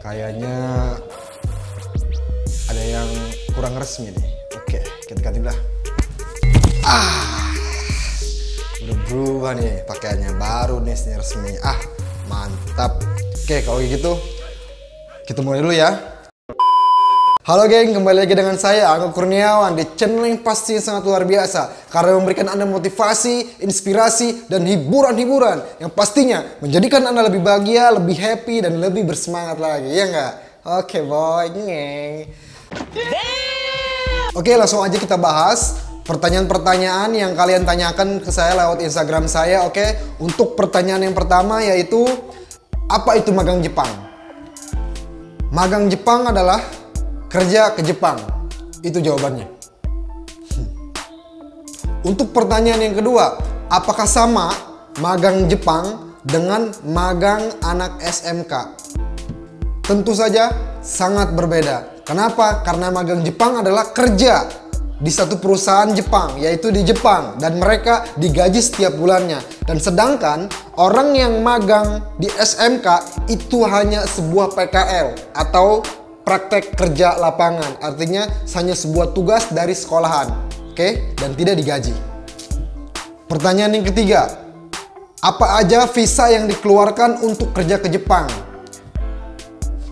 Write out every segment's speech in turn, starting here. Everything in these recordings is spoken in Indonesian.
Kayaknya ada yang kurang resmi nih. Oke, kita ganti lah. Udah berubah nih pakaiannya, baru nih resmi. Mantap. Oke, kalau gitu kita mulai dulu ya. Halo geng, kembali lagi dengan saya Angga Kurniawan di channel yang pasti sangat luar biasa karena memberikan Anda motivasi, inspirasi, dan hiburan-hiburan yang pastinya menjadikan Anda lebih bahagia, lebih happy, dan lebih bersemangat lagi, ya nggak? Oke boy, ngeng. Oke, langsung aja kita bahas pertanyaan-pertanyaan yang kalian tanyakan ke saya lewat Instagram saya, oke? Untuk pertanyaan yang pertama yaitu, apa itu magang Jepang? Magang Jepang adalah kerja ke Jepang, itu jawabannya. Untuk pertanyaan yang kedua, apakah sama magang Jepang dengan magang anak SMK? Tentu saja sangat berbeda. Kenapa? Karena magang Jepang adalah kerja di satu perusahaan Jepang, yaitu di Jepang, dan mereka digaji setiap bulannya. Dan sedangkan orang yang magang di SMK itu hanya sebuah PKL atau praktek kerja lapangan, artinya hanya sebuah tugas dari sekolahan, oke? Dan tidak digaji. Pertanyaan yang ketiga, apa aja visa yang dikeluarkan untuk kerja ke Jepang?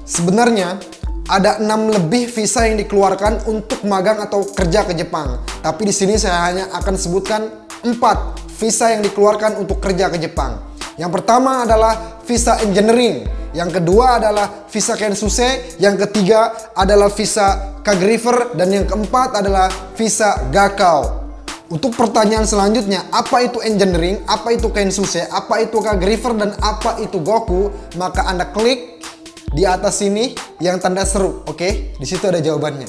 Sebenarnya ada 6 lebih visa yang dikeluarkan untuk magang atau kerja ke Jepang. Tapi di sini saya hanya akan sebutkan 4 visa yang dikeluarkan untuk kerja ke Jepang. Yang pertama adalah visa engineering, yang kedua adalah visa Kensuse, yang ketiga adalah visa Kagriver, dan yang keempat adalah visa Gakao. Untuk pertanyaan selanjutnya, apa itu engineering, apa itu Kensuse, apa itu Kagriver, dan apa itu Goku, maka Anda klik di atas sini yang tanda seru, oke? Di situ ada jawabannya.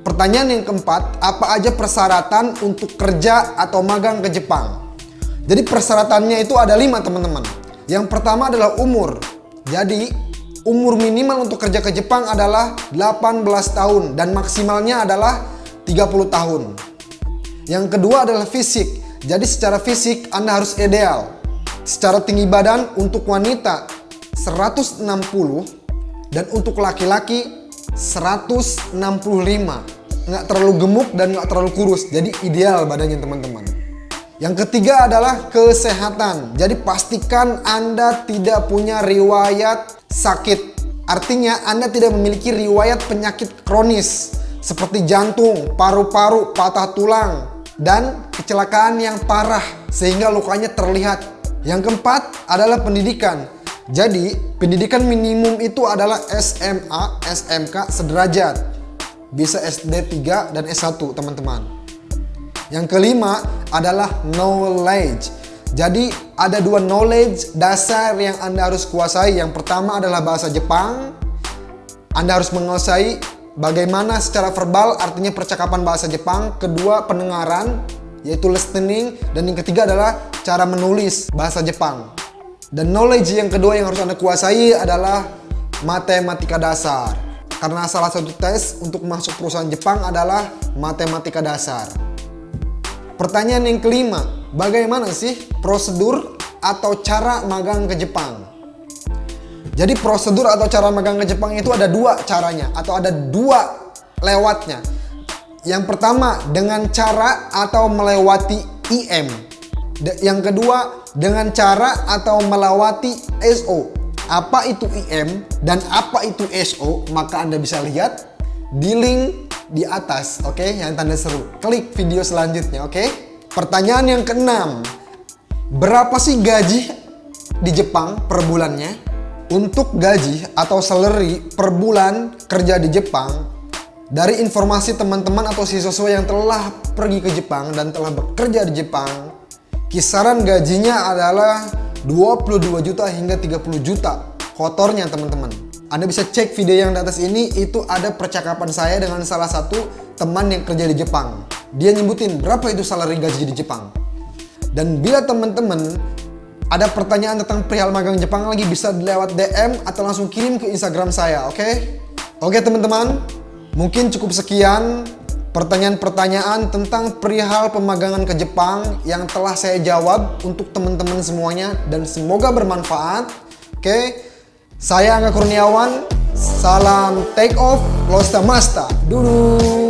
Pertanyaan yang keempat, apa aja persyaratan untuk kerja atau magang ke Jepang? Jadi persyaratannya itu ada 5 teman-teman. Yang pertama adalah umur. Jadi umur minimal untuk kerja ke Jepang adalah 18 tahun dan maksimalnya adalah 30 tahun. Yang kedua adalah fisik. Jadi secara fisik Anda harus ideal. Secara tinggi badan untuk wanita 160 dan untuk laki-laki 165. Nggak terlalu gemuk dan nggak terlalu kurus. Jadi ideal badannya teman-teman. Yang ketiga adalah kesehatan. Jadi pastikan Anda tidak punya riwayat sakit. Artinya Anda tidak memiliki riwayat penyakit kronis seperti jantung, paru-paru, patah tulang, dan kecelakaan yang parah sehingga lukanya terlihat. Yang keempat adalah pendidikan. Jadi pendidikan minimum itu adalah SMA, SMK sederajat. Bisa SD 3 dan S1 teman-teman. Yang kelima adalah knowledge. Jadi ada 2 knowledge dasar yang Anda harus kuasai. Yang pertama adalah bahasa Jepang. Anda harus menguasai bagaimana secara verbal, artinya percakapan bahasa Jepang. Kedua, pendengaran, yaitu listening. Dan yang ketiga adalah cara menulis bahasa Jepang. Dan knowledge yang kedua yang harus Anda kuasai adalah matematika dasar. Karena salah satu tes untuk masuk perusahaan Jepang adalah matematika dasar. Pertanyaan yang kelima, bagaimana sih prosedur atau cara magang ke Jepang? Jadi prosedur atau cara magang ke Jepang itu ada 2 caranya atau ada 2 lewatnya. Yang pertama dengan cara atau melewati IM. Yang kedua dengan cara atau melewati SO. Apa itu IM dan apa itu SO? Maka Anda bisa lihat di link di atas, oke, yang tanda seru. Klik video selanjutnya, oke. Pertanyaan yang keenam, berapa sih gaji di Jepang per bulannya? Untuk gaji atau salary per bulan kerja di Jepang, dari informasi teman-teman atau siswa yang telah pergi ke Jepang dan telah bekerja di Jepang, kisaran gajinya adalah 22 juta hingga 30 juta kotornya teman-teman. Anda bisa cek video yang di atas ini, itu ada percakapan saya dengan salah satu teman yang kerja di Jepang. Dia nyebutin berapa itu salary gaji di Jepang. Dan bila teman-teman ada pertanyaan tentang perihal magang Jepang lagi, bisa lewat DM atau langsung kirim ke Instagram saya, oke? Oke teman-teman, mungkin cukup sekian pertanyaan-pertanyaan tentang perihal pemagangan ke Jepang yang telah saya jawab untuk teman-teman semuanya dan semoga bermanfaat. Oke, saya Angga Kurniawan Salam take off, Losta Masta. Dulu.